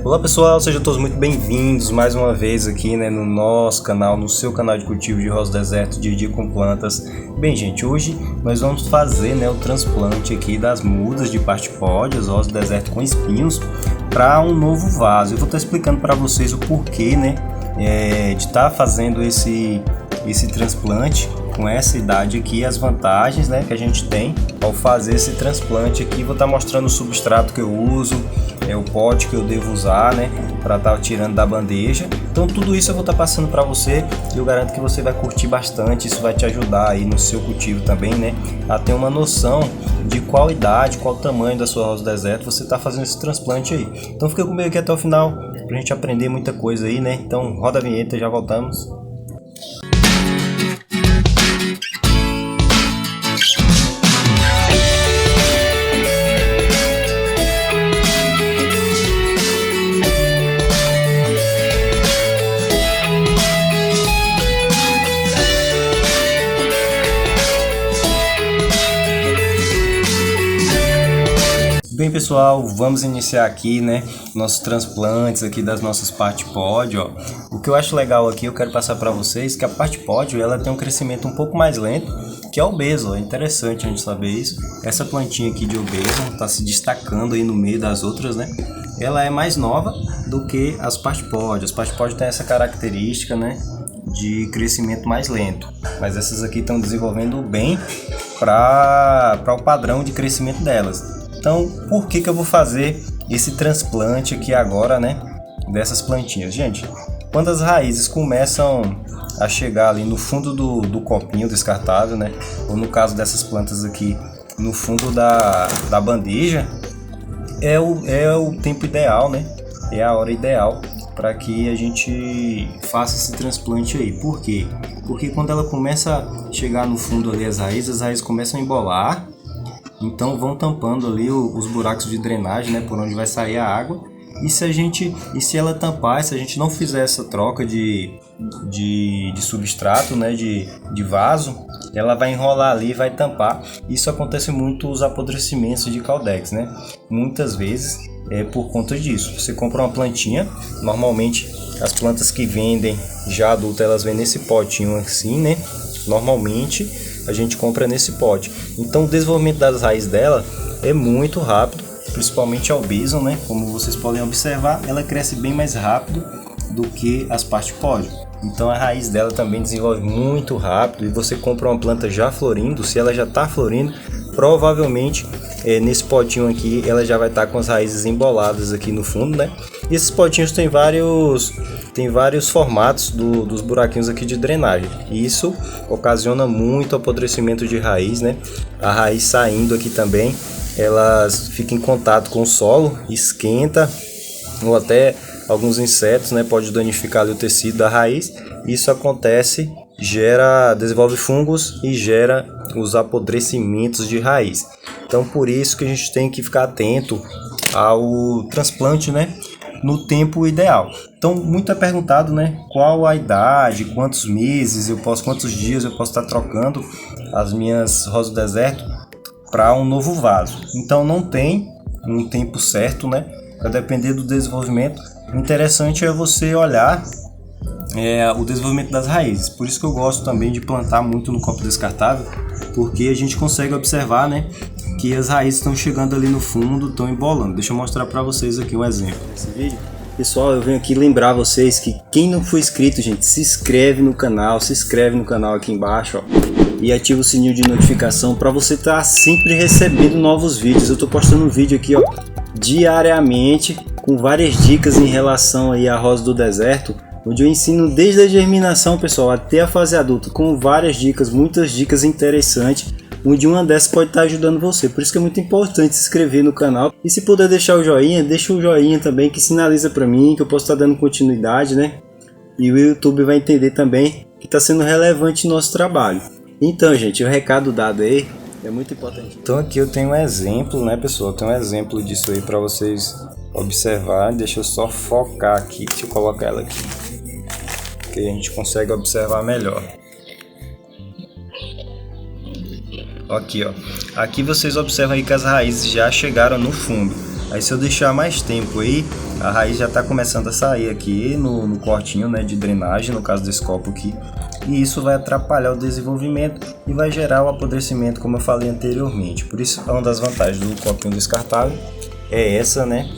Olá pessoal, sejam todos muito bem-vindos mais uma vez aqui no nosso canal, no seu canal de cultivo de rosa do deserto, dia a dia com plantas. Bem gente, hoje nós vamos fazer o transplante aqui das mudas de partipódias, rosa do deserto com espinhos, para um novo vaso. Eu vou estar explicando para vocês o porquê de estar fazendo esse transplante com essa idade aqui, as vantagens que a gente tem ao fazer esse transplante aqui. Vou estar mostrando o substrato que eu uso, o pote que eu devo usar para estar tirando da bandeja. Então tudo isso eu vou estar passando para você e eu garanto que você vai curtir bastante. Isso vai te ajudar aí no seu cultivo também, a ter uma noção de qual idade, qual tamanho da sua rosa do deserto você está fazendo esse transplante aí. Então fica comigo aqui até o final para a gente aprender muita coisa aí, Então roda a vinheta e já voltamos. Bem pessoal, vamos iniciar aqui nossos transplantes aqui das nossas partipódio. O que eu acho legal aqui, eu quero passar para vocês que a partipódio ela tem um crescimento um pouco mais lento que a obeso. É interessante a gente saber isso. Essa plantinha aqui de obeso está se destacando aí no meio das outras, Ela é mais nova do que as partipódio. As partipódio tem essa característica, de crescimento mais lento, mas essas aqui estão desenvolvendo bem para o padrão de crescimento delas. Então, por que eu vou fazer esse transplante aqui agora, dessas plantinhas? Gente, quando as raízes começam a chegar ali no fundo do copinho descartável, ou no caso dessas plantas aqui, no fundo da bandeja, é o tempo ideal, É a hora ideal para que a gente faça esse transplante aí. Por quê? Porque quando ela começa a chegar no fundo ali as raízes começam a embolar. Então vão tampando ali os buracos de drenagem, por onde vai sair a água. E se ela tampar, se a gente não fizer essa troca de substrato, de vaso, ela vai enrolar ali e vai tampar. Isso acontece muito os apodrecimentos de Caudex, Muitas vezes é por conta disso. Você compra uma plantinha, normalmente as plantas que vendem já adultas, elas vêm nesse potinho assim, Normalmente a gente compra nesse pote. Então o desenvolvimento das raízes dela é muito rápido, principalmente a albizon, Como vocês podem observar, ela cresce bem mais rápido do que as partipódio. Então a raiz dela também desenvolve muito rápido. E você compra uma planta já florindo, se ela já está florindo, provavelmente nesse potinho aqui ela já vai estar com as raízes emboladas aqui no fundo, E esses potinhos tem vários formatos dos buraquinhos aqui de drenagem. E isso ocasiona muito apodrecimento de raiz, A raiz saindo aqui também, elas ficam em contato com o solo, esquenta, ou até alguns insetos, pode danificar ali o tecido da raiz. Isso acontece, desenvolve fungos e gera os apodrecimentos de raiz. Então por isso que a gente tem que ficar atento ao transplante, no tempo ideal. Então muito é perguntado, qual a idade, quantos meses quantos dias eu posso estar trocando as minhas rosas do deserto para um novo vaso. Então não tem um tempo certo, Vai depender do desenvolvimento. O interessante é você olhar o desenvolvimento das raízes. Por isso que eu gosto também de plantar muito no copo descartável, porque a gente consegue observar, que as raízes estão chegando ali no fundo, estão embolando. Deixa eu mostrar para vocês aqui um exemplo desse vídeo. Pessoal, eu venho aqui lembrar vocês que quem não for inscrito, gente, se inscreve no canal aqui embaixo, e ativa o sininho de notificação para você estar sempre recebendo novos vídeos. Eu estou postando um vídeo aqui, diariamente, com várias dicas em relação aí à rosa do deserto, onde eu ensino desde a germinação, pessoal, até a fase adulta, com várias dicas, muitas dicas interessantes, onde uma dessas pode estar ajudando você. Por isso que é muito importante se inscrever no canal, e se puder deixar o joinha, deixa o joinha também, que sinaliza para mim que eu posso estar dando continuidade, E o YouTube vai entender também que está sendo relevante no nosso trabalho. Então, gente, o recado dado aí é muito importante. Então aqui eu tenho um exemplo, pessoal? Eu tenho um exemplo disso aí para vocês observar. Deixa eu só focar aqui, deixa eu colocar ela aqui, que a gente consegue observar melhor. Aqui, ó. Aqui vocês observam aí que as raízes já chegaram no fundo. Aí se eu deixar mais tempo aí, a raiz já está começando a sair aqui no cortinho, né, de drenagem, no caso desse copo aqui. E isso vai atrapalhar o desenvolvimento e vai gerar o apodrecimento, como eu falei anteriormente. Por isso, uma das vantagens do copinho descartável é essa, né,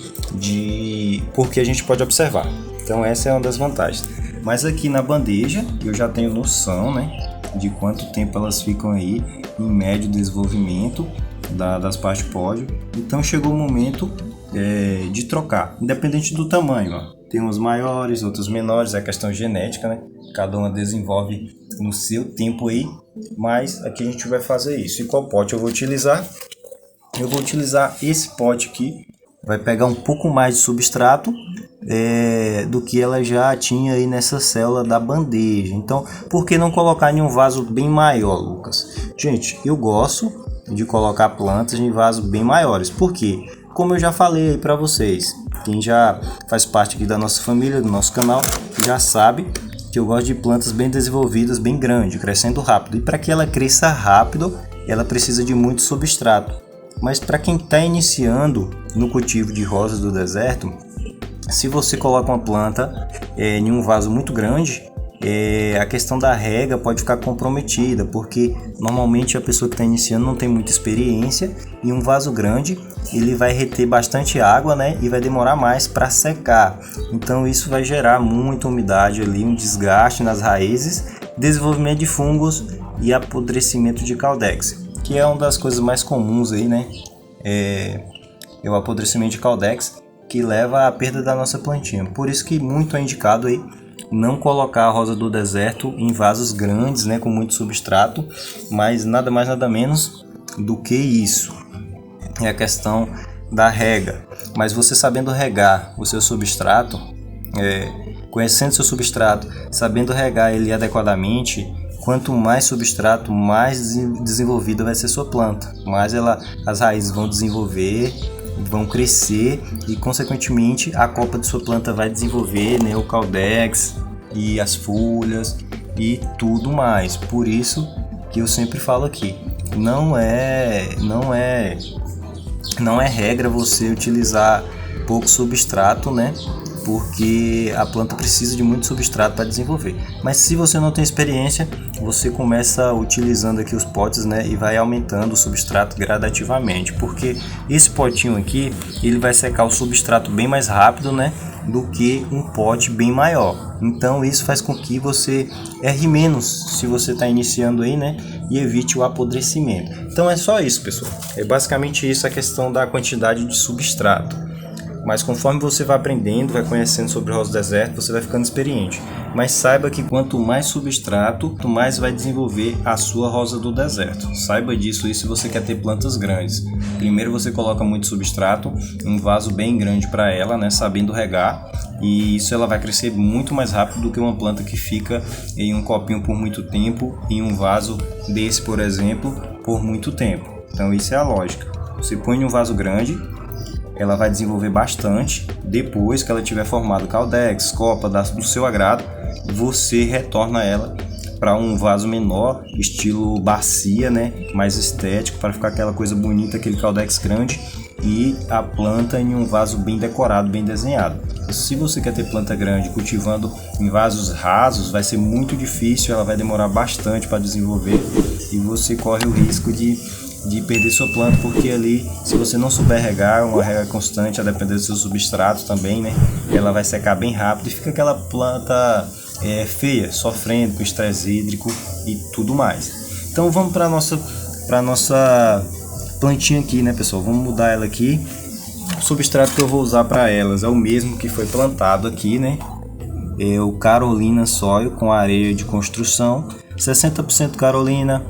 porque a gente pode observar. Então essa é uma das vantagens. Mas aqui na bandeja eu já tenho noção, né, de quanto tempo elas ficam aí em médio desenvolvimento das partes pódio. Então chegou o momento de trocar, independente do tamanho. Ó. Tem uns maiores, outros menores, é questão genética, né? Cada uma desenvolve no seu tempo aí, mas aqui a gente vai fazer isso. E qual pote eu vou utilizar? Eu vou utilizar esse pote aqui, vai pegar um pouco mais de substrato do que ela já tinha aí nessa célula da bandeja. Então, por que não colocar em um vaso bem maior, Lucas? Gente, eu gosto de colocar plantas em vasos bem maiores, porque, como eu já falei aí para vocês, quem já faz parte aqui da nossa família, do nosso canal, já sabe que eu gosto de plantas bem desenvolvidas, bem grandes, crescendo rápido. E para que ela cresça rápido, ela precisa de muito substrato. Mas para quem está iniciando no cultivo de rosas do deserto, se você coloca uma planta em um vaso muito grande, a questão da rega pode ficar comprometida, porque normalmente a pessoa que está iniciando não tem muita experiência, e um vaso grande ele vai reter bastante água, né, e vai demorar mais para secar. Então isso vai gerar muita umidade ali, um desgaste nas raízes, desenvolvimento de fungos e apodrecimento de caudex, que é uma das coisas mais comuns aí, né? É o apodrecimento de caudex, que leva à perda da nossa plantinha. Por isso que muito é indicado aí não colocar a rosa do deserto em vasos grandes, né, com muito substrato, mas nada mais nada menos do que isso. É a questão da rega. Mas você sabendo regar o seu substrato, conhecendo seu substrato, sabendo regar ele adequadamente, quanto mais substrato, mais desenvolvida vai ser sua planta, mais as raízes vão desenvolver, vão crescer e consequentemente a copa de sua planta vai desenvolver, né, o caudex e as folhas e tudo mais. Por isso que eu sempre falo aqui, não é regra você utilizar pouco substrato, né? Porque a planta precisa de muito substrato para desenvolver. Mas se você não tem experiência, você começa utilizando aqui os potes, né, e vai aumentando o substrato gradativamente, porque esse potinho aqui, ele vai secar o substrato bem mais rápido, né, do que um pote bem maior. Então isso faz com que você erre menos se você está iniciando aí, né, e evite o apodrecimento. Então é só isso, pessoal. É basicamente isso, a questão da quantidade de substrato. Mas conforme você vai aprendendo, vai conhecendo sobre rosa do deserto, você vai ficando experiente. Mas saiba que quanto mais substrato, mais vai desenvolver a sua rosa do deserto. Saiba disso aí se você quer ter plantas grandes. Primeiro você coloca muito substrato, um vaso bem grande para ela, né, sabendo regar. E isso ela vai crescer muito mais rápido do que uma planta que fica em um copinho por muito tempo, em um vaso desse, por exemplo, por muito tempo. Então isso é a lógica. Você põe em um vaso grande, ela vai desenvolver bastante. Depois que ela tiver formado caudex, copa do seu agrado, você retorna ela para um vaso menor, estilo bacia, né, mais estético, para ficar aquela coisa bonita, aquele caudex grande, e a planta em um vaso bem decorado, bem desenhado. Se você quer ter planta grande cultivando em vasos rasos, vai ser muito difícil, ela vai demorar bastante para desenvolver e você corre o risco de perder sua planta, porque ali, se você não souber regar, uma rega constante, a depender do seu substrato também, né, ela vai secar bem rápido e fica aquela planta feia, sofrendo com estresse hídrico e tudo mais. Então vamos para nossa plantinha aqui, né, pessoal? Vamos mudar ela aqui. O substrato que eu vou usar para elas é o mesmo que foi plantado aqui, né? É o Carolina Soil com areia de construção, 60% Carolina,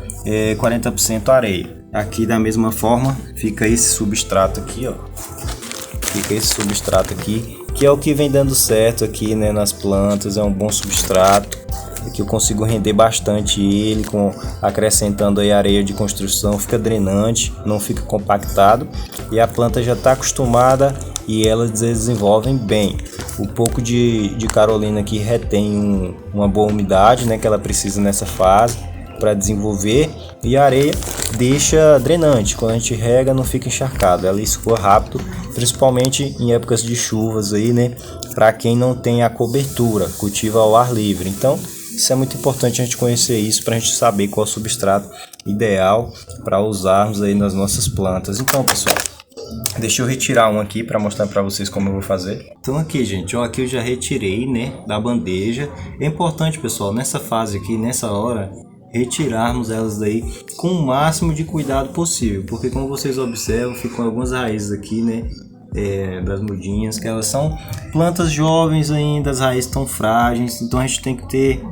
40% areia. Aqui da mesma forma fica esse substrato aqui, ó. Fica esse substrato aqui, que é o que vem dando certo aqui, né, nas plantas. É um bom substrato. Aqui eu consigo render bastante ele, acrescentando aí areia de construção, fica drenante, não fica compactado e a planta já está acostumada e elas desenvolvem bem. O pouco de Carolina aqui retém uma boa umidade, né, que ela precisa nessa fase. para desenvolver, e a areia deixa drenante. Quando a gente rega, não fica encharcado, ela escoa rápido, principalmente em épocas de chuvas aí, né? Para quem não tem a cobertura, cultiva ao ar livre. Então, isso é muito importante a gente conhecer isso para a gente saber qual é o substrato ideal para usarmos aí nas nossas plantas. Então, pessoal, deixa eu retirar um aqui para mostrar para vocês como eu vou fazer. Então aqui, gente, ó, aqui eu já retirei, né, da bandeja. É importante, pessoal, nessa fase aqui, nessa hora, retirarmos elas daí com o máximo de cuidado possível, porque como vocês observam, ficam algumas raízes aqui, né, das mudinhas, que elas são plantas jovens ainda, as raízes estão frágeis, então a gente tem que ter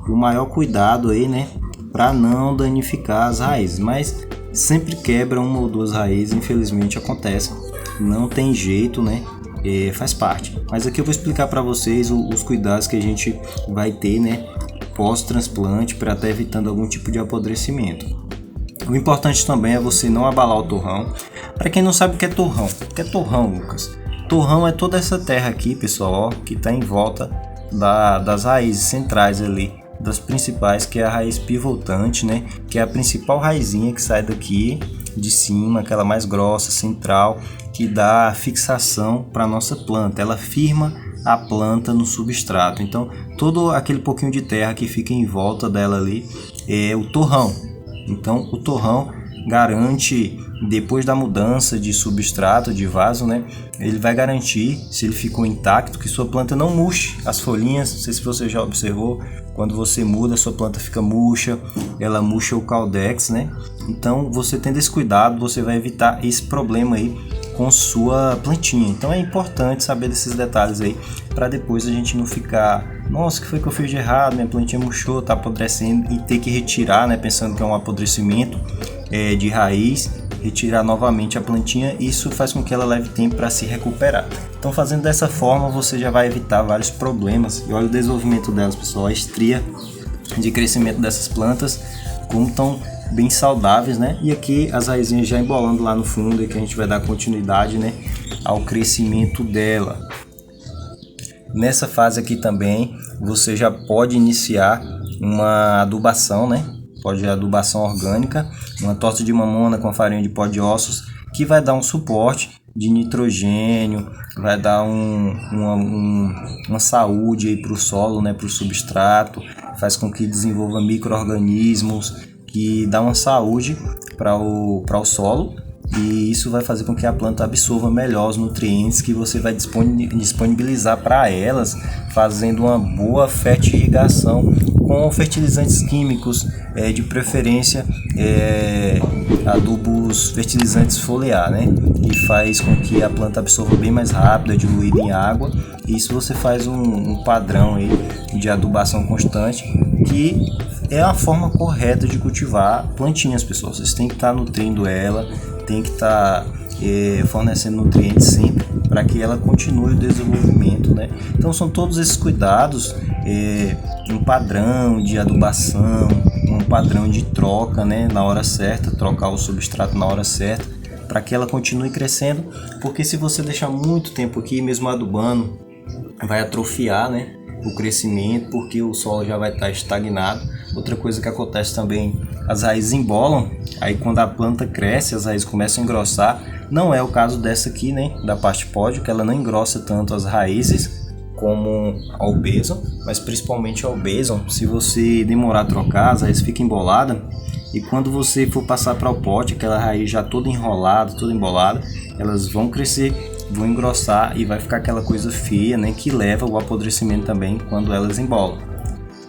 o maior cuidado aí, né, para não danificar as raízes, mas sempre quebra uma ou duas raízes, infelizmente acontece, não tem jeito, né? Faz parte. Mas aqui eu vou explicar para vocês os cuidados que a gente vai ter, né, pós-transplante, para estar evitando algum tipo de apodrecimento. O importante também é você não abalar o torrão. Para quem não sabe o que é torrão, Lucas? Torrão é toda essa terra aqui, pessoal, ó, que está em volta das raízes centrais ali, das principais, que é a raiz pivotante, né, que é a principal raizinha que sai daqui de cima, aquela mais grossa, central, que dá fixação para a nossa planta, ela firma a planta no substrato. Então todo aquele pouquinho de terra que fica em volta dela ali é o torrão. Então o torrão garante, depois da mudança de substrato, de vaso, né, ele vai garantir, se ele ficou intacto, que sua planta não murche as folhinhas. Não sei se você já observou, quando você muda, sua planta fica murcha, ela murcha o caudex, né? Então, você tendo esse cuidado, você vai evitar esse problema aí com sua plantinha. Então, é importante saber desses detalhes aí, para depois a gente não ficar, nossa, o que foi que eu fiz de errado? Minha plantinha murchou, tá apodrecendo, e ter que retirar, né? Pensando que é um apodrecimento de raiz, retirar novamente a plantinha. Isso faz com que ela leve tempo para se recuperar. Então, fazendo dessa forma, você já vai evitar vários problemas. E olha o desenvolvimento delas, pessoal, a estria de crescimento dessas plantas, como estão bem saudáveis, né? E aqui as raizinhas já embolando lá no fundo, e que a gente vai dar continuidade, né, ao crescimento dela. Nessa fase aqui também você já pode iniciar uma adubação, né? Pode adubação orgânica, uma torta de mamona com farinha de pó de ossos, que vai dar um suporte de nitrogênio, vai dar uma saúde aí para o solo, né, para o substrato, faz com que desenvolva micro-organismos, que dá uma saúde para o solo, e isso vai fazer com que a planta absorva melhor os nutrientes que você vai disponibilizar para elas, fazendo uma boa fertirrigação com fertilizantes químicos, de preferência adubos fertilizantes foliar, né? E faz com que a planta absorva bem mais rápido, é diluída em água. Isso você faz um padrão aí de adubação constante, que é a forma correta de cultivar plantinhas, pessoal. Vocês têm que estar nutrindo ela, tem que estar fornecendo nutrientes sempre, para que ela continue o desenvolvimento, né? Então são todos esses cuidados, um padrão de adubação, um padrão de troca, né, na hora certa, trocar o substrato na hora certa, para que ela continue crescendo, porque se você deixar muito tempo aqui, mesmo adubando, vai atrofiar, né, o crescimento, porque o solo já vai estar estagnado. Outra coisa que acontece também, as raízes embolam, aí quando a planta cresce, as raízes começam a engrossar. Não é o caso dessa aqui, né, da parte pódio, que ela não engrossa tanto as raízes como a Albeson, mas principalmente a Albeson, se você demorar a trocar, as raízes ficam emboladas, e quando você for passar para o pote, aquela raiz já toda enrolada, toda embolada, elas vão crescer, vão engrossar, e vai ficar aquela coisa feia, né, que leva ao apodrecimento também quando elas embolam.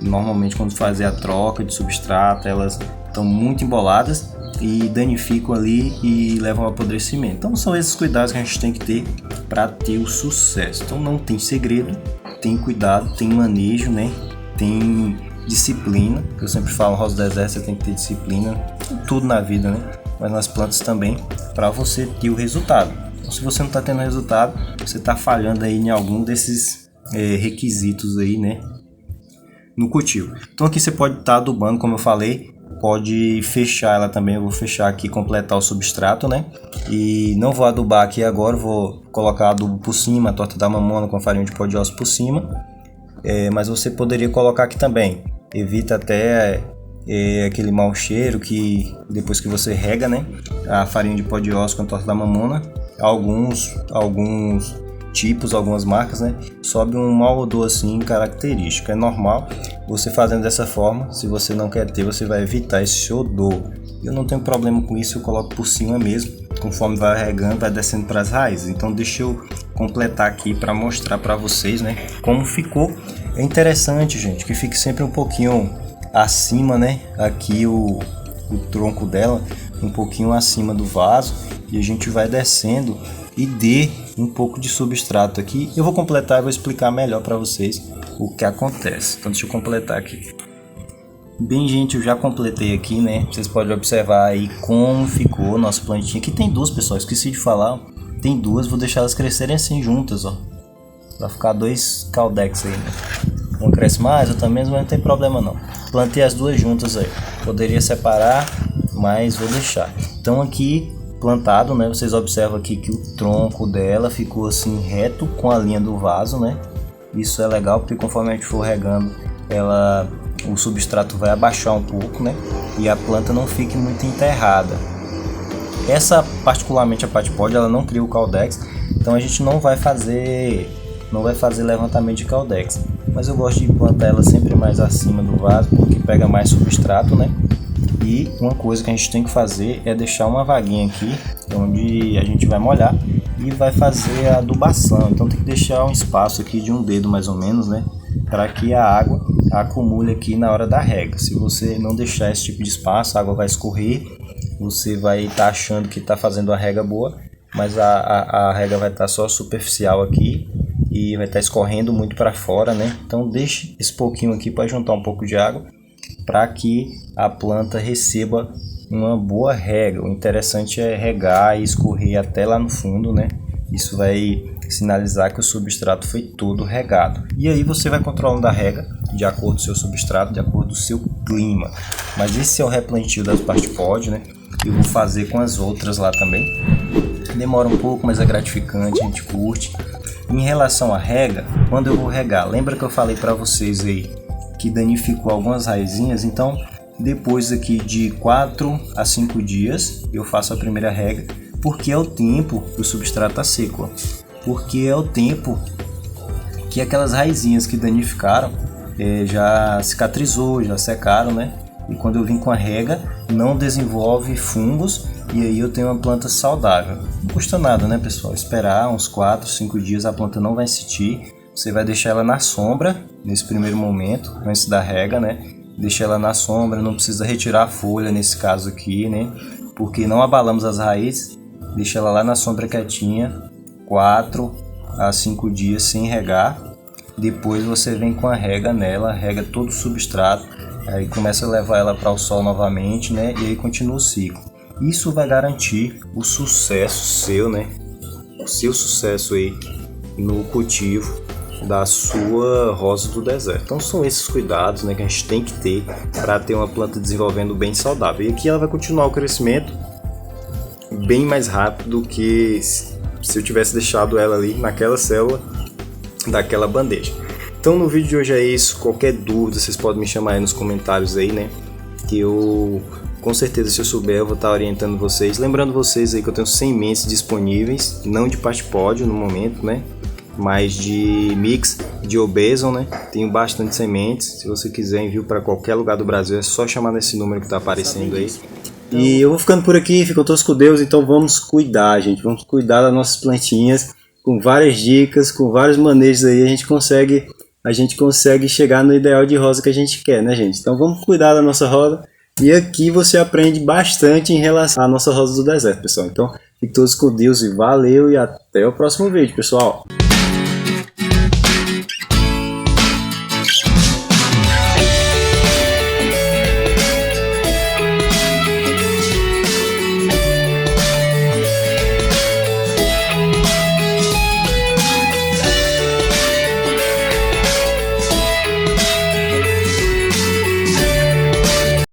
Normalmente, quando fazer a troca de substrato, elas estão muito emboladas e danificam ali e levam ao apodrecimento. Então são esses cuidados que a gente tem que ter para ter o sucesso. Então não tem segredo, tem cuidado, tem manejo, né? Tem disciplina, que eu sempre falo, Rosa do Deserto, você tem que ter disciplina em tudo na vida, né? Mas nas plantas também, para você ter o resultado. Então, se você não está tendo resultado, você está falhando aí em algum desses requisitos aí, né, no cultivo. Então aqui você pode estar adubando, como eu falei, pode fechar ela também. Eu vou fechar aqui, completar o substrato, né? E não vou adubar aqui agora, vou colocar adubo por cima, a torta da mamona com farinha de pó de osso por cima. Mas você poderia colocar aqui também. Evita até aquele mau cheiro que depois que você rega, né, a farinha de pó de ossos com a torta da mamona, alguns tipos, algumas marcas, né, sobe um mau odor assim característico. É normal você fazendo dessa forma. Se você não quer ter, você vai evitar esse odor. Eu não tenho problema com isso, eu coloco por cima mesmo, conforme vai regando, vai descendo para as raízes. Então deixa eu completar aqui para mostrar para vocês, né, como ficou. É interessante, gente, que fique sempre um pouquinho acima, né, aqui o tronco dela um pouquinho acima do vaso, e a gente vai descendo e dê um pouco de substrato aqui. Eu vou completar e vou explicar melhor para vocês o que acontece. Então deixa eu completar aqui. Bem, gente, eu já completei aqui, né? Vocês podem observar aí como ficou nossa plantinha. Aqui tem duas, pessoal, esqueci de falar. Tem duas, vou deixar elas crescerem assim juntas, ó. Vai ficar 2 caldex aí, né? Um cresce mais, outra menos, mas não tem problema não. Plantei as duas juntas aí. Poderia separar, mas vou deixar. Então aqui plantado, né? Vocês observam aqui que o tronco dela ficou assim reto com a linha do vaso, né? Isso é legal porque conforme a gente for regando, o substrato vai abaixar um pouco, né? E a planta não fique muito enterrada. Essa, particularmente a Patipod, ela não cria o caldex, então a gente não vai fazer levantamento de caldex. Mas eu gosto de plantar ela sempre mais acima do vaso porque pega mais substrato, né? E uma coisa que a gente tem que fazer é deixar uma vaguinha aqui, onde a gente vai molhar e vai fazer a adubação. Então tem que deixar um espaço aqui de um dedo mais ou menos, né? Para que a água acumule aqui na hora da rega. Se você não deixar esse tipo de espaço, a água vai escorrer, você vai estar achando que está fazendo a rega boa, mas a rega vai estar só superficial aqui e vai estar escorrendo muito para fora, né? Então deixe esse pouquinho aqui para juntar um pouco de água, para que a planta receba uma boa rega. O interessante é regar e escorrer até lá no fundo, né? Isso vai sinalizar que o substrato foi todo regado. E aí você vai controlando a rega de acordo com o seu substrato, de acordo com o seu clima. Mas esse é o replantio das Patipod, né? Eu vou fazer com as outras lá também. Demora um pouco, mas é gratificante, a gente curte. Em relação à rega, quando eu vou regar, lembra que eu falei para vocês aí que danificou algumas raizinhas? Então depois aqui de 4 a 5 dias eu faço a primeira rega, porque é o tempo que o substrato está seco, ó. Porque é o tempo que aquelas raizinhas que danificaram já cicatrizou, já secaram, né? E quando eu vim com a rega, não desenvolve fungos e aí eu tenho uma planta saudável. Não custa nada, né, pessoal? Esperar uns 4, 5 dias, a planta não vai sentir. Você vai deixar ela na sombra nesse primeiro momento, antes da rega, né? Deixa ela na sombra, não precisa retirar a folha nesse caso aqui, né? Porque não abalamos as raízes. Deixa ela lá na sombra quietinha, 4 a 5 dias sem regar. Depois você vem com a rega nela, rega todo o substrato, aí começa a levar ela para o sol novamente, né? E aí continua o ciclo. Isso vai garantir o sucesso seu, né? O seu sucesso aí no cultivo da sua rosa do deserto. Então são esses cuidados, né, que a gente tem que ter para ter uma planta desenvolvendo bem saudável. E aqui ela vai continuar o crescimento bem mais rápido do que se eu tivesse deixado ela ali naquela célula daquela bandeja. Então no vídeo de hoje é isso. Qualquer dúvida vocês podem me chamar aí nos comentários aí, né, que eu com certeza, se eu souber, eu vou estar orientando vocês. Lembrando vocês aí que eu tenho sementes disponíveis, não de Patipod no momento, né, mas de mix de Obeson, né? Tenho bastante sementes. Se você quiser envio para qualquer lugar do Brasil, é só chamar nesse número que está aparecendo aí. E eu vou ficando por aqui, ficam todos com Deus. Então vamos cuidar, gente. Vamos cuidar das nossas plantinhas com várias dicas, com vários manejos aí. A gente consegue chegar no ideal de rosa que a gente quer, né, gente? Então vamos cuidar da nossa rosa. E aqui você aprende bastante em relação à nossa rosa do deserto, pessoal. Então fiquem todos com Deus e valeu, e até o próximo vídeo, pessoal.